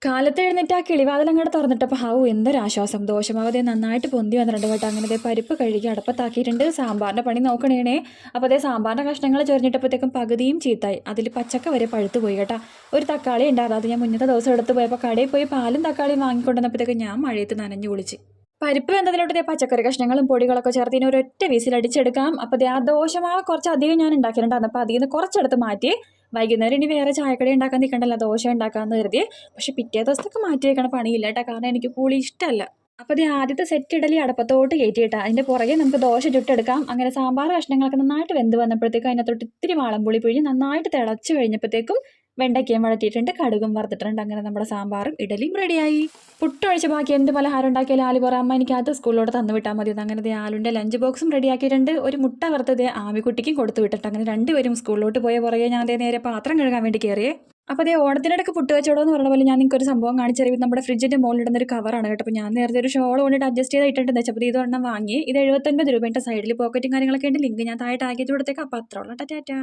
കാലത്ത് എഴുന്നേറ്റ് ആ കിളിവാതിൽ അങ്ങോട്ട് തുറന്നിട്ടപ്പോൾ എന്തൊരാശ്വാസം. ദോശമാവ് നന്നായിട്ട് പൊന്തി വന്നിട്ടുണ്ട് കേട്ടോ. അങ്ങനെ പരിപ്പ് കഴുകി അടുപ്പത്താക്കിയിട്ടുണ്ട്. സാമ്പാറിൻ്റെ പണി നോക്കണേണേ. അപ്പോൾ സാമ്പാറിൻ്റെ കഷ്ണങ്ങൾ ചെറിഞ്ഞിട്ടപ്പോഴത്തേക്കും പകുതിയും ചീത്തായി. അതിൽ പച്ചക്ക വരെ പഴുത്ത് പോയി കേട്ടോ. ഒരു തക്കാളി ഉണ്ടായിരുന്നു. അത് ഞാൻ മുന്നത്തെ ദിവസം എടുത്ത് പോയപ്പോൾ കടയിൽ പോയി പാലും തക്കാളിയും വാങ്ങിക്കൊണ്ടുവന്നപ്പോഴത്തേക്കും ഞാൻ മഴയത്ത് നനഞ്ഞു കുളിച്ച്. പരിപ്പ് വെന്തതിലോട്ട് പച്ചക്കറി കഷ്ണങ്ങളും പൊടികളൊക്കെ ചേർത്ത് ഇതിന് ഒരൊറ്റ വീസിൽ അടിച്ചെടുക്കാം. അപ്പോൾ ആ ദോശമാവ് കുറച്ചധികം ഞാൻ ഉണ്ടാക്കിയിട്ടുണ്ടായിരുന്നു. അപ്പോൾ അതിൽ നിന്ന് കുറച്ചെടുത്ത് മാറ്റി വൈകുന്നേരം ഇനി വേറെ ചായക്കടി ഉണ്ടാക്കാൻ നിൽക്കണ്ടല്ലോ, ദോശ ഉണ്ടാക്കാമെന്ന് കരുതി. പക്ഷെ പിറ്റേ ദിവസത്തേക്ക് മാറ്റി വയ്ക്കണ പണിയില്ല കേട്ടോ, കാരണം എനിക്ക് പുളി ഇഷ്ടമല്ല. അപ്പോൾ ആദ്യത്തെ സെറ്റ് ഇഡലി അടപ്പത്തോട്ട് കയറ്റിയിട്ടാ അതിൻ്റെ പുറകെ നമുക്ക് ദോശ ചുട്ടെടുക്കാം. അങ്ങനെ സാമ്പാർ കഷ്ണങ്ങളൊക്കെ നന്നായിട്ട് വെന്ത് വന്നപ്പോഴത്തേക്കും അതിനകത്തോട്ട് ഇത്തിരി വാളംപുളി പിഴിഞ്ഞ് നന്നായിട്ട് തിളച്ച് കഴിഞ്ഞപ്പോഴത്തേക്കും വെണ്ടയ്ക്കയും വഴറ്റിയിട്ടുണ്ട്, കടുകും വറുത്തിട്ടുണ്ട്. അങ്ങനെ നമ്മുടെ സാമ്പാറും ഇഡലിയും റെഡിയായി. പുട്ടൊഴിച്ച് ബാക്കി എന്ത് പലഹാരം ഉണ്ടാക്കിയാലും ആലു പറ അമ്മ എനിക്ക് അത് സ്കൂളിലോട്ട് തന്നു വിട്ടാൽ മതി. അങ്ങനെ ആലുൻ്റെ ലഞ്ച് ബോക്സും റെഡിയാക്കിയിട്ടുണ്ട്. ഒരു മുട്ട വറുത്തത് ആമിക്കുട്ടിക്കും കൊടുത്തു വിട്ടിട്ട് അങ്ങനെ രണ്ടുപേരും സ്കൂളിലോട്ട് പോയ പുറകെ ഞാൻ നേരെ പാത്രം കഴുകാൻ വേണ്ടി കയറിയേ. അപ്പോൾ ഓണത്തിനിടയ്ക്ക് പുട്ട് വെച്ചോടോ എന്ന് പറഞ്ഞ പോലെ ഞാൻ നിങ്ങൾക്ക് ഒരു സംഭവം കാണിച്ചറിയും. നമ്മുടെ ഫ്രിഡ്ജിൻ്റെ മുകളിലിടുന്ന ഒരു കവറാണ് കേട്ടോ. അപ്പോൾ ഞാൻ നേരത്തെ ഒരു ഷോൾ കൊണ്ടിട്ട് അഡ്ജസ്റ്റ് ചെയ്തിട്ടുണ്ട്. വെച്ചപ്പോൾ ഇതൊരെണ്ണം വാങ്ങി. ഇത് 79 രൂപ. സൈഡിൽ പോക്കറ്റും കാര്യങ്ങളൊക്കെ ഉണ്ട്. ലിങ്ക് ഞാൻ താഴെ ടാഗ് ചെയ്ത് കൊടുത്തേക്കാം. അപ്പോൾ അത്ര ഉള്ള ടാറ്റ.